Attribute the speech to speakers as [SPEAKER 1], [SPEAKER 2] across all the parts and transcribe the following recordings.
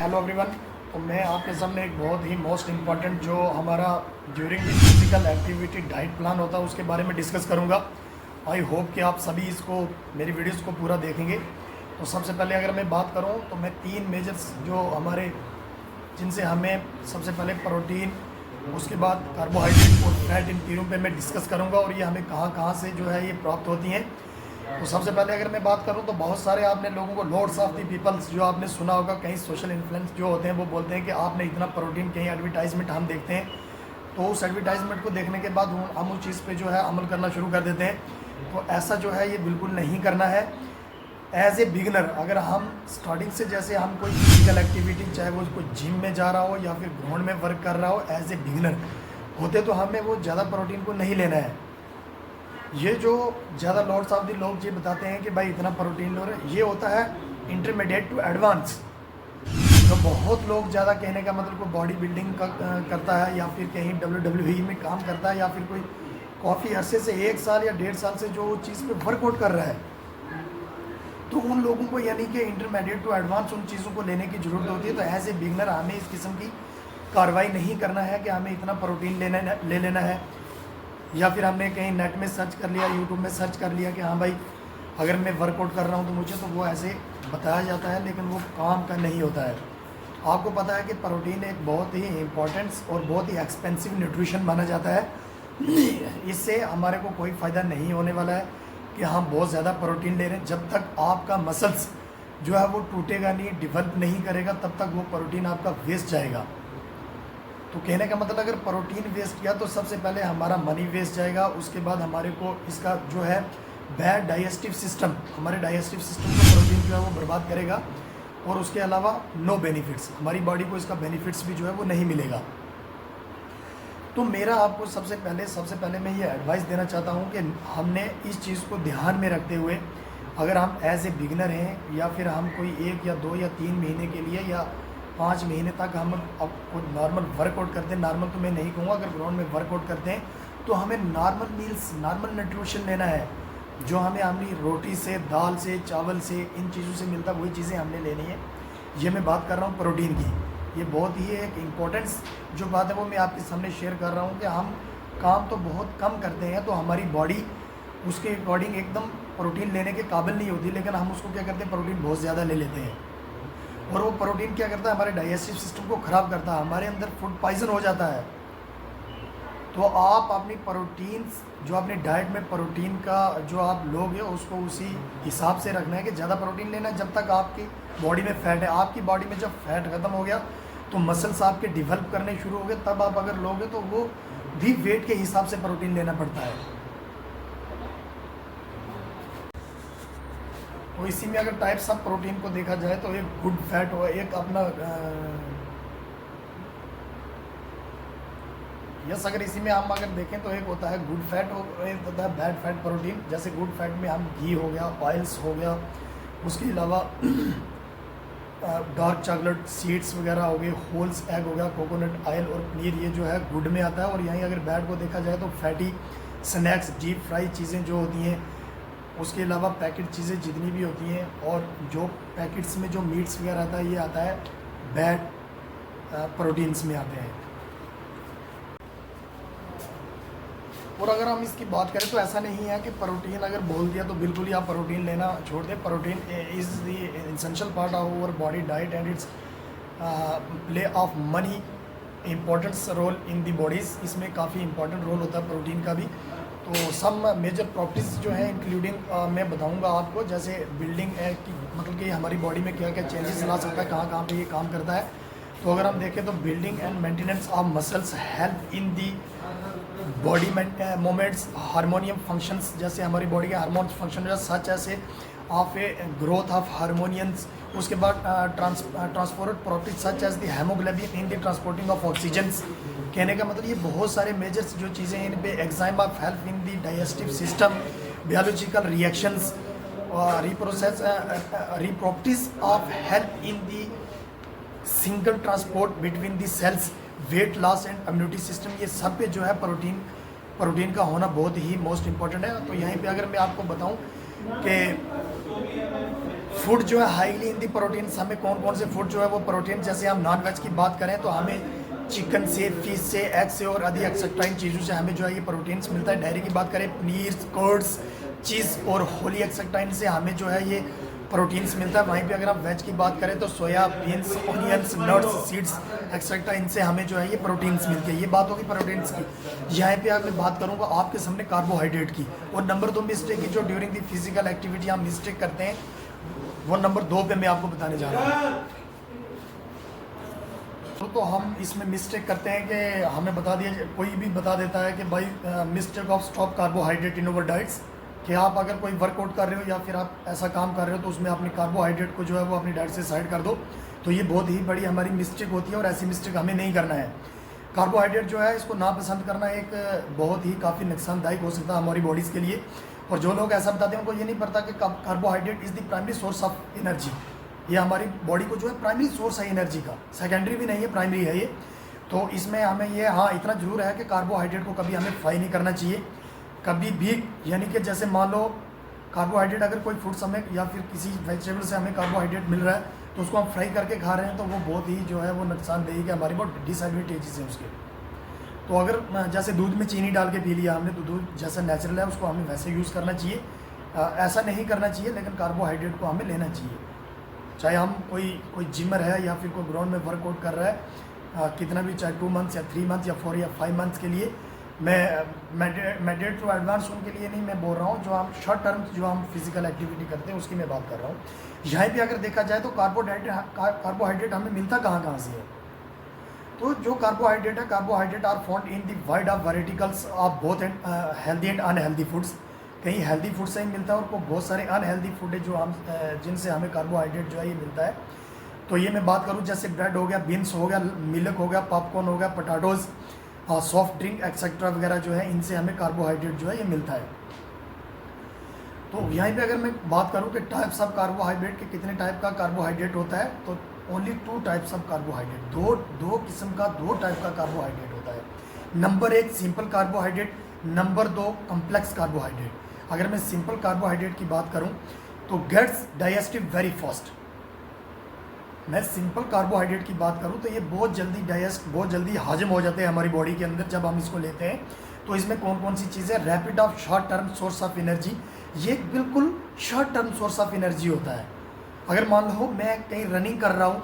[SPEAKER 1] Hello everyone. तो मैं आपके सामने एक बहुत ही मोस्ट इम्पॉर्टेंट जो हमारा during the physical activity diet plan होता है उसके बारे में डिस्कस करूंगा। आई होप कि आप सभी इसको मेरी वीडियोस को पूरा देखेंगे। तो सबसे पहले अगर मैं बात करूं तो मैं 3 मेजर्स जो हमारे जिनसे हमें सबसे पहले प्रोटीन, उसके बाद कार्बोहाइड्रेट और फैट, इन तीनों पे मैं डिस्कस करूंगा और ये हमें कहाँ कहाँ से जो है ये प्राप्त होती हैं। तो सबसे पहले अगर मैं बात करूं तो बहुत सारे आपने लोगों को लॉर्ड्स ऑफ द पीपल्स जो आपने सुना होगा, कहीं सोशल इन्फ्लुएंस जो होते हैं वो बोलते हैं कि आपने इतना प्रोटीन, कहीं एडवर्टाइजमेंट हम देखते हैं तो उस एडवर्टाइजमेंट को देखने के बाद हम उस चीज़ पे जो है अमल करना शुरू कर देते हैं। तो ऐसा जो है ये बिल्कुल नहीं करना है। एज ए बिगनर अगर हम स्टार्टिंग से जैसे हम कोई फिजिकल एक्टिविटी, चाहे वो कोई जिम में जा रहा हो या फिर ग्राउंड में वर्क कर रहा हो, एज ए बिगनर होते तो हमें वो ज़्यादा प्रोटीन को नहीं लेना है। ये जो ज़्यादा लॉर्ड्स ऑफ द लोग ये बताते हैं कि भाई इतना प्रोटीन लो रहे, ये होता है इंटरमीडिएट टू एडवांस। तो बहुत लोग ज़्यादा कहने का मतलब कोई बॉडी बिल्डिंग का करता है या फिर कहीं WWE में काम करता है या फिर कोई काफ़ी अरसे से 1 साल या 1.5 साल से जो चीज़ पे वर्कआउट कर रहा है, तो उन लोगों को यानी कि इंटरमीडिएट टू एडवांस उन चीज़ों को लेने की ज़रूरत होती है। तो एज ए बिगनर हमें इस किस्म की कार्रवाई नहीं करना है कि हमें इतना प्रोटीन ले लेना है, या फिर हमने कहीं नेट में सर्च कर लिया, यूट्यूब में सर्च कर लिया कि हाँ भाई अगर मैं वर्कआउट कर रहा हूँ तो मुझे तो वो ऐसे बताया जाता है, लेकिन वो काम का नहीं होता है। आपको पता है कि प्रोटीन एक बहुत ही इम्पोर्टेंस और बहुत ही एक्सपेंसिव न्यूट्रिशन माना जाता है। इससे हमारे को कोई फ़ायदा नहीं होने वाला है कि हम बहुत ज़्यादा प्रोटीन ले रहे हैं। जब तक आपका मसल्स जो है वो टूटेगा नहीं, डिवेल्प नहीं करेगा, तब तक वो प्रोटीन आपका वेस्ट जाएगा। तो कहने का मतलब अगर प्रोटीन वेस्ट किया तो सबसे पहले हमारा मनी वेस्ट जाएगा, उसके बाद हमारे को इसका जो है बैड डाइजेस्टिव सिस्टम, हमारे डाइजेस्टिव सिस्टम को प्रोटीन जो है वो बर्बाद करेगा, और उसके अलावा नो बेनिफिट्स, हमारी बॉडी को इसका बेनिफिट्स भी जो है वो नहीं मिलेगा। तो मेरा आपको सबसे पहले मैं ये एडवाइस देना चाहता हूँ कि हमने इस चीज़ को ध्यान में रखते हुए, अगर हम एज ए बिगनर हैं या फिर हम कोई 1 या 2 या 3 महीने के लिए या 5 महीने तक हम अब नॉर्मल वर्कआउट करते हैं, नॉर्मल तो मैं नहीं कहूँगा, अगर ग्राउंड में वर्कआउट करते हैं तो हमें नॉर्मल मील्स, नॉर्मल न्यूट्रिशन लेना है। जो हमें अपनी रोटी से, दाल से, चावल से, इन चीज़ों से मिलता है वही चीज़ें हमने लेनी है। ये मैं बात कर रहा हूँ प्रोटीन की। ये बहुत ही एक इम्पोर्टेंस जो बात है वो मैं आपके सामने शेयर कर रहा हूँ कि हम काम तो बहुत कम करते हैं तो हमारी बॉडी उसके अकॉर्डिंग एकदम प्रोटीन लेने के काबिल नहीं होती, लेकिन हम उसको क्या करते हैं, प्रोटीन बहुत ज़्यादा ले लेते हैं। और वो प्रोटीन क्या करता है, हमारे डाइजेस्टिव सिस्टम को ख़राब करता है, हमारे अंदर फूड पॉइजन हो जाता है। तो आप अपनी प्रोटीन जो अपनी डाइट में प्रोटीन का जो आप लोगे उसको उसी हिसाब से रखना है कि ज़्यादा प्रोटीन लेना है। जब तक आपकी बॉडी में फ़ैट है, आपकी बॉडी में जब फैट ख़त्म हो गया तो मसल्स आपके डिवेल्प करने शुरू हो गए, तब आप अगर लोगे तो वो भी वेट के हिसाब से प्रोटीन लेना पड़ता है। तो इसी में अगर टाइप्स ऑफ प्रोटीन को देखा जाए तो एक गुड फैट हो, एक अपना यस, अगर इसी में हम अगर देखें तो एक होता है गुड फैट और एक होता है बैड फैट प्रोटीन। जैसे गुड फैट में हम घी हो गया, ऑयल्स हो गया, उसके अलावा डार्क चॉकलेट, सीड्स वगैरह हो गए, होल्स एग हो गया, कोकोनट ऑयल और पनीर, ये जो है गुड में आता है। और यहीं अगर बैड को देखा जाए तो फैटी स्नैक्स, डीप फ्राई चीज़ें जो होती हैं, उसके अलावा पैकेट चीज़ें जितनी भी होती हैं, और जो पैकेट्स में जो मीट्स वगैरह आता है ये आता है बैड प्रोटीन्स में आते हैं। और अगर हम इसकी बात करें तो ऐसा नहीं है कि प्रोटीन अगर बोल दिया तो बिल्कुल ही आप प्रोटीन लेना छोड़ दें। Protein is the essential part of our body diet and its play of money important role in the bodies. इसमें काफ़ी इंपॉर्टेंट रोल होता है प्रोटीन का भी। तो सम मेजर प्रॉपर्टीज़ जो है इंक्लूडिंग मैं बताऊंगा आपको, जैसे बिल्डिंग की मतलब कि हमारी बॉडी में क्या क्या चेंजेस ला सकता है, कहाँ कहाँ पे ये काम करता है। तो अगर हम देखें तो building and maintenance of muscles help in the body moments, harmonium functions, जैसे हमारी बॉडी के hormones function such as of a growth of hormones. उसके बाद transport properties such as the haemoglobin in the transporting of oxygens. कहने का मतलब ये बहुत सारे मेजर्स जो चीज़ें हैं इन पे exam of help in the digestive system, biological reactions, reprocess reproperties of help in the single transport between the cells, weight loss and immunity system. ये सब पे जो है प्रोटीन का होना बहुत ही मोस्ट इम्पॉर्टेंट है। तो यहीं पे अगर मैं आपको बताऊं कि फूड जो है हाईली इन दी प्रोटीन्स, हमें कौन कौन से फूड जो है वो प्रोटीन, जैसे हम नॉन वेज की बात करें तो हमें चिकन से, फिश से, एग से और अधिक एक्सेट्रा इन चीज़ों से हमें जो है ये प्रोटीन्स मिलता है। डेयरी की बात करें पनीर, कर्ड्स, चीज़ और होली एक्सेट्रा इनसे हमें जो है ये प्रोटीन्स मिलता है। वहीं पे अगर हम वेज की बात करें तो soya, beans, onions, nuts, seeds etcetera इनसे हमें जो है ये प्रोटीन्स मिलते हैं। ये बात होगी प्रोटीन्स की। यहाँ पे अगर मैं बात करूँगा आपके सामने कार्बोहाइड्रेट की, और नंबर 2 मिस्टेक की जो ड्यूरिंग दी फिजिकल एक्टिविटी हम मिस्टेक करते हैं, वो नंबर 2 पे मैं आपको बताने जा रहा हूँ। तो हम इसमें मिस्टेक करते हैं कि हमें बता दिया, कोई भी बता देता है कि भाई mistake of stop carbohydrate in over diets, कि आप अगर कोई वर्कआउट कर रहे हो या फिर आप ऐसा काम कर रहे हो तो उसमें अपनी कार्बोहाइड्रेट को जो है वो अपनी डाइट से साइड कर दो। तो ये बहुत ही बड़ी हमारी मिस्टेक होती है और ऐसी मिस्टेक हमें नहीं करना है। कार्बोहाइड्रेट जो है इसको नापसंद करना एक बहुत ही काफ़ी नुकसानदायक हो सकता है हमारी बॉडीज़ के लिए। और जो लोग ऐसा बताते हैं उनको ये नहीं पता कि carbohydrate is the primary source of energy. ये हमारी बॉडी को जो है प्राइमरी सोर्स है एनर्जी का, सेकेंडरी भी नहीं है, प्राइमरी है ये। तो इसमें हमें ये हाँ इतना ज़रूर है कि कार्बोहाइड्रेट को कभी हमें फ्राई नहीं करना चाहिए कभी भी। यानी कि जैसे मान लो कार्बोहाइड्रेट अगर कोई फूड हमें या फिर किसी वेजिटेबल से हमें कार्बोहाइड्रेट मिल रहा है तो उसको हम फ्राई करके खा रहे हैं तो वो बहुत ही जो है वो नुकसानदेही है, हमारी बहुत डिसएडवांटेजेस हैं उसके। तो अगर जैसे दूध में चीनी डाल के पी लिया हमने तो दूध जैसा नेचुरल है उसको हमें वैसे यूज़ करना चाहिए, ऐसा नहीं करना चाहिए। लेकिन कार्बोहाइड्रेट को हमें लेना चाहिए, चाहे हम कोई जिमर है या फिर कोई ग्राउंड में वर्कआउट कर रहा है कितना भी, चाहे 2 मंथ्स या 3 मंथ्स या 4 या 5 मंथ्स के लिए। मैं डेट टू एडवांस उनके लिए नहीं मैं बोल रहा हूँ, जो हम शॉर्ट टर्म जो हम फिजिकल एक्टिविटी करते हैं उसकी मैं बात कर रहा हूँ। यहाँ पे अगर देखा जाए तो कार्बोहाइड्रेट हमें मिलता कहाँ से है। तो जो कार्बोहाइड्रेट है, carbohydrate are found in the wide of varieties of both healthy and unhealthy foods. कहीं हेल्दी फूड से ही मिलता है और बहुत सारे अनहेल्दी फूड है जो हम जिनसे हमें कार्बोहाइड्रेट जो है ये मिलता है। तो ये मैं बात करूँ जैसे ब्रेड हो गया, बीन्स हो गया, मिल्क हो गया, पॉपकॉर्न हो गया, पोटैटोज़, सॉफ्ट ड्रिंक एक्सेट्रा वगैरह जो है इनसे हमें कार्बोहाइड्रेट जो है ये मिलता है। तो यहीं पे अगर मैं बात करूँ कि टाइप्स ऑफ कार्बोहाइड्रेट के कितने टाइप का कार्बोहाइड्रेट होता है, तो ओनली 2 टाइप्स ऑफ कार्बोहाइड्रेट, दो किस्म का 2 टाइप का कार्बोहाइड्रेट होता है। Number 1 simple carbohydrate, number 2 complex carbohydrate. अगर मैं सिंपल कार्बोहाइड्रेट की बात करूँ तो गेट्स डाइजेस्टिव वेरी फास्ट। मैं सिंपल कार्बोहाइड्रेट की बात करूं तो ये बहुत जल्दी हाजम हो जाते हैं हमारी बॉडी के अंदर जब हम इसको लेते हैं। तो इसमें कौन कौन सी चीज़ें, rapid of short term source of energy, ये बिल्कुल short term source of energy होता है। अगर मान लो मैं कहीं रनिंग कर रहा हूँ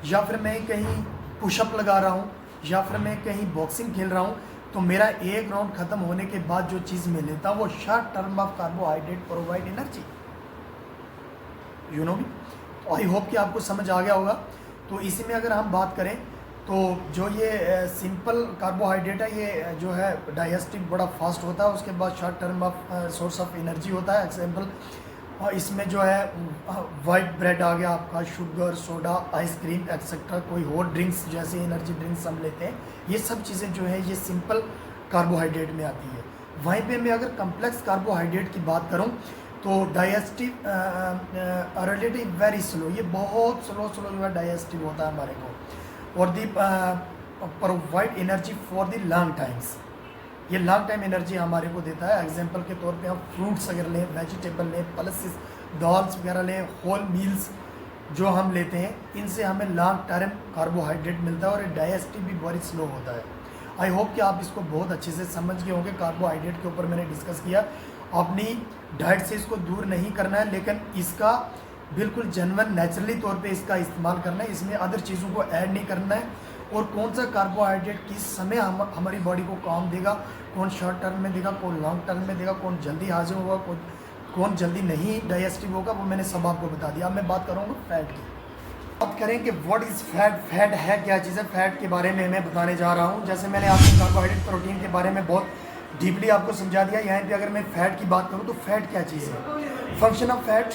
[SPEAKER 1] या फिर मैं कहीं पुशअप लगा रहा हूँ या फिर मैं कहीं बॉक्सिंग खेल रहा हूँ, तो मेरा एक राउंड ख़त्म होने के बाद जो चीज़ मैं लेता हूँ वो short term of carbohydrate provide energy, you know me. I hope कि आपको समझ आ गया होगा। तो इसी में अगर हम बात करें तो जो ये सिंपल कार्बोहाइड्रेट है ये जो है डाइजेस्टिव बड़ा फास्ट होता है, उसके बाद short term of source of energy होता है। एग्जांपल इसमें जो है वाइट ब्रेड आ गया आपका, शुगर, सोडा, आइसक्रीम एक्सेट्रा, कोई और ड्रिंक्स जैसे एनर्जी ड्रिंक्स हम लेते हैं, ये सब चीज़ें जो है ये सिंपल कार्बोहाइड्रेट में आती है। वहीं पे मैं अगर कम्प्लेक्स कार्बोहाइड्रेट की बात करूँ तो डाइजेस्टिव रिलेटिव वेरी स्लो, ये बहुत स्लो जो है डाइजेस्टिव होता है हमारे को, और they provide energy for the long times, ये लॉन्ग टाइम एनर्जी हमारे को देता है। एग्जांपल के तौर पे हम फ्रूट्स अगर लें, वेजिटेबल लें, पल्सेस, दाल्स वगैरह लें, होल मील्स जो हम लेते हैं, इनसे हमें लॉन्ग टर्म कार्बोहाइड्रेट मिलता है और डाइजेस्टिव भी बहुत स्लो होता है। आई होप कि आप इसको बहुत अच्छे से समझ गए होंगे। कार्बोहाइड्रेट के ऊपर मैंने डिस्कस किया, अपनी डाइट से इसको दूर नहीं करना है, लेकिन इसका बिल्कुल जेन्युइन नेचुरली तौर पे इसका इस्तेमाल करना है, इसमें अदर चीज़ों को ऐड नहीं करना है। और कौन सा कार्बोहाइड्रेट किस समय हमारी बॉडी को काम देगा, कौन शॉर्ट टर्म में देगा, कौन लॉन्ग टर्म में देगा, कौन जल्दी हाजिर होगा, कौन जल्दी नहीं डाइजेस्टिव होगा, वो मैंने सब आपको बता दिया। अब मैं बात करूँगा फैट की। बात करें कि व्हाट इज़ फैट, फैट है क्या चीज़ है, फैट के बारे में मैं बताने जा रहा हूँ। जैसे मैंने आपको कार्बोहाइड्रेट प्रोटीन के बारे में बहुत डीपली आपको समझा दिया। यहाँ पे अगर मैं फ़ैट की बात करूँ तो फैट क्या चीज़ है, फंक्शन ऑफ फैट,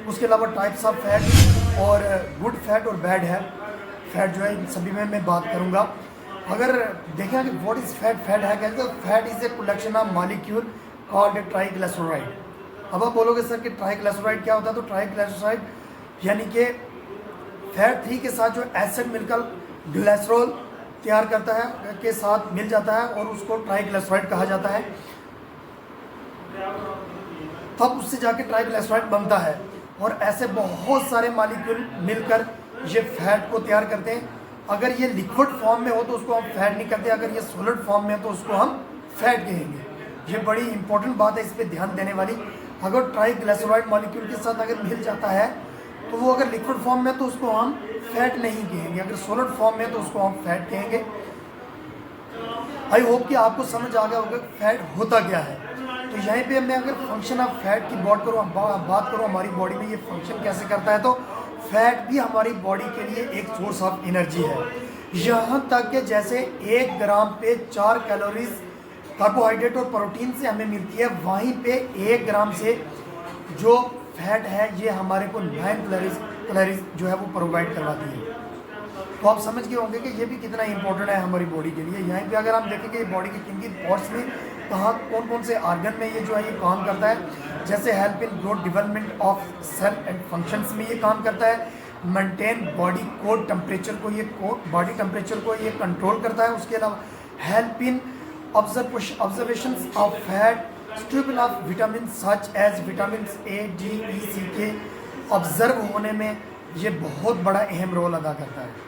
[SPEAKER 1] उसके अलावा टाइप्स ऑफ फैट और गुड फैट और बैड है फैट जो है, इन सभी में मैं बात करूँगा। अगर देखें कि व्हाट इज़ फैट, फैट है क्या, तो fat is a collection of molecule called triglyceride. अब आप बोलोगे सर कि ट्राइग्लिसराइड क्या होता है, तो ट्राइग्लिसराइड यानी कि फैट 3 के साथ जो एसिड मिलकर ग्लिसरॉल तैयार करता है के साथ मिल जाता है और उसको ट्राइग्लिसराइड कहा जाता है। तब उससे जाके ट्राइग्लिसराइड बनता है। और ऐसे बहुत सारे मॉलिक्यूल मिलकर ये फैट को तैयार करते हैं। अगर ये लिक्विड फॉर्म में हो तो उसको हम फैट नहीं कहते, अगर ये सॉलिड फॉर्म में है तो उसको हम फैट कहेंगे। ये बड़ी इंपॉर्टेंट बात है, इस पर ध्यान देने वाली। अगर ट्राइग्लिसराइड मॉलिक्यूल के साथ अगर मिल जाता है तो वो अगर लिक्विड फॉर्म में तो उसको हम फैट नहीं कहेंगे, अगर सॉलिड फॉर्म में तो उसको हम फैट कहेंगे। आई होप कि आपको समझ आ गया होगा फैट होता क्या है। तो यहीं पे मैं अगर फंक्शन ऑफ फैट की बात करूँ हमारी बॉडी में ये फंक्शन कैसे करता है, तो फैट भी हमारी बॉडी के लिए एक सोर्स ऑफ एनर्जी है। यहाँ तक कि जैसे 1 ग्राम पे 4 कैलोरीज कार्बोहाइड्रेट और प्रोटीन से हमें मिलती है, वहीं पे 1 ग्राम से जो फैट है ये हमारे को 9 कैलोरीज जो है वो प्रोवाइड करवाती है। तो आप समझ गए होंगे कि ये भी कितना इंपॉर्टेंट है हमारी बॉडी के लिए। यहीं पे अगर हम देखेंगे बॉडी के किन किन पार्ट्स में कहाँ कौन कौन से आर्गन में ये जो है ये काम करता है, जैसे help in growth development of cell and functions में ये काम करता है, मेंटेन बॉडी कोड टेम्परेचर को ये बॉडी टेम्परेचर को ये कंट्रोल करता है। उसके अलावा help in observations of fat, stable of vitamin such as vitamin A, D, E, C के ऑब्जर्व होने में ये बहुत बड़ा अहम रोल अदा करता है।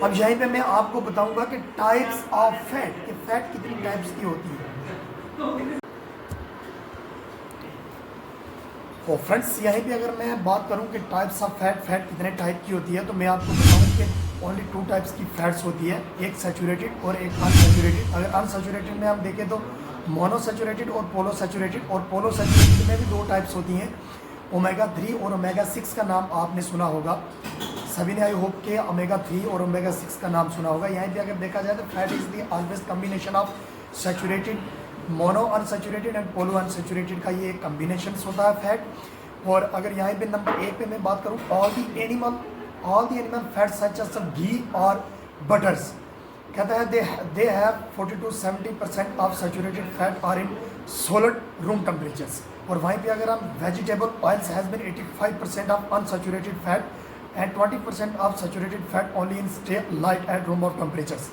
[SPEAKER 1] अब यहीं पे मैं आपको बताऊंगा कि टाइप्स ऑफ फैट, कि फैट कितनी टाइप्स की होती है। तो फ्रेंड्स यहीं पे अगर मैं बात करूं कि टाइप्स ऑफ फैट कितने टाइप की होती है, तो मैं आपको बताऊं कि ओनली 2 टाइप्स की फैट्स होती है, एक सैचुरेटेड और एक अनसैचुरेटेड। अगर अनसैचुरेटेड में हम देखें तो मोनोसैचुरेटेड और पोलोसैचुरेटेड, और पोलोसैचुरेटेड में भी 2 टाइप्स होती हैं, ओमेगा 3 और ओमेगा 6 का नाम आपने सुना होगा। सभी ने आई होप के ओमेगा 3 और ओमेगा 6 का नाम सुना होगा। यहाँ पे अगर देखा जाए तो fat is the always combination of saturated, mono unsaturated and polo unsaturated का ये एक होता है फैट। और अगर यहाँ पे नंबर 1 पे मैं बात करूँ, all the animal fats such as घी और बटर्स, कहता है they have 40 to 70% of saturated fat are in solid room temperatures. और वहीं पे अगर हम vegetable oils has been 85% of unsaturated fat and 20% of saturated fat only in stay light at room of temperatures.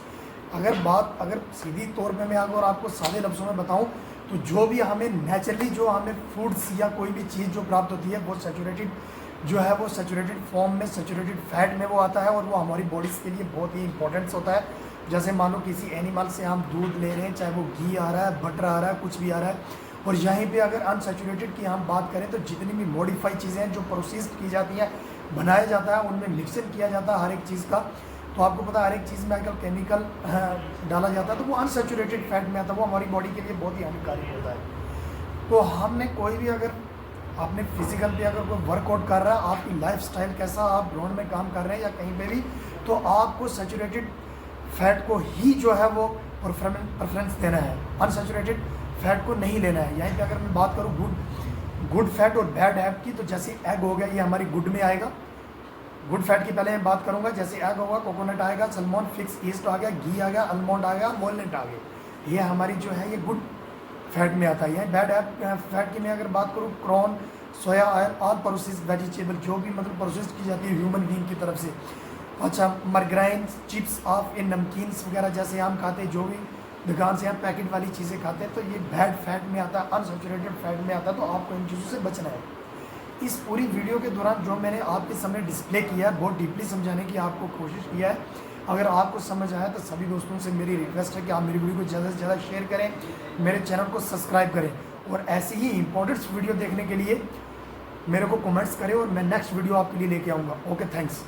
[SPEAKER 1] अगर सीधी तौर पे मैं अगर आपको सादे लफ्ज़ों में बताऊं तो जो भी हमें नेचुरली जो हमें फूड्स या कोई भी चीज़ जो प्राप्त होती है वो सैचुरेटेड जो है वो सैचुरेटेड फॉर्म में, सैचुरेटेड फैट में वो आता है, और वो हमारी बॉडीज़ के लिए बहुत ही इंपॉर्टेंस होता है। जैसे मान लो किसी एनिमल से हम दूध ले रहे हैं, चाहे वो घी आ रहा है, बटर आ रहा है, कुछ भी आ रहा है। और यहीं पे अगर अनसैचुरेटेड की हम बात करें तो जितनी भी मॉडिफाइड चीज़ें हैं जो प्रोसेस्ड की जाती हैं, बनाया जाता है, उनमें मिक्सिंग किया जाता है हर एक चीज़ का। तो आपको पता है हर एक चीज़ में आजकल केमिकल डाला जाता है, तो वो अनसैचुरेटेड फैट में आता है, वो हमारी बॉडी के लिए बहुत ही हानिकारक होता है। तो हमने कोई भी अगर आपने फिजिकल पे अगर कोई वर्कआउट कर रहा है, आपकी लाइफस्टाइल कैसा, आप ग्राउंड में काम कर रहे हैं या कहीं पे भी, तो आपको सैचुरेटेड फैट को ही जो है वो प्रेफरेंस देना है, अनसैचुरेटेड फैट को नहीं लेना है। यहीं पे अगर मैं बात करूँ गुड फैट और बैड फैट की, तो जैसे एग हो गया ये हमारी गुड में आएगा। गुड फैट की पहले मैं बात करूँगा, जैसे एग होगा, कोकोनट आएगा, सलमॉन, फिक्स ईस्ट आ गया, घी आ गया, आलमंड आ गया, वॉलनट आ गया, ये हमारी जो है ये गुड फैट में आता है। यह बैड फैट की मैं अगर बात करूँ, corn, soya oil, all processed vegetable, जो भी मतलब प्रोसेस की जाती है ह्यूमन बीइंग की तरफ से। अच्छा, मरग्राइन, चिप्स ऑफ इन नमकीन्स वगैरह जैसे हम खाते हैं, जो भी दुकान से हम पैकेट वाली चीज़ें खाते हैं, तो ये बैड फैट में आता है, अनसैचुरेटेड फैट में आता है। तो आपको इन चीज़ों से बचना है। इस पूरी वीडियो के दौरान जो मैंने आपके सामने डिस्प्ले किया है, बहुत डीपली समझाने की आपको कोशिश किया है। अगर आपको समझ आया तो सभी दोस्तों से मेरी रिक्वेस्ट है कि आप मेरी वीडियो को ज़्यादा से ज़्यादा शेयर करें, मेरे चैनल को सब्सक्राइब करें, और ऐसी ही इंपॉर्टेंट वीडियो देखने के लिए मेरे को कमेंट्स करें, और मैं नेक्स्ट वीडियो आपके लिए लेके आऊँगा। Okay, thanks.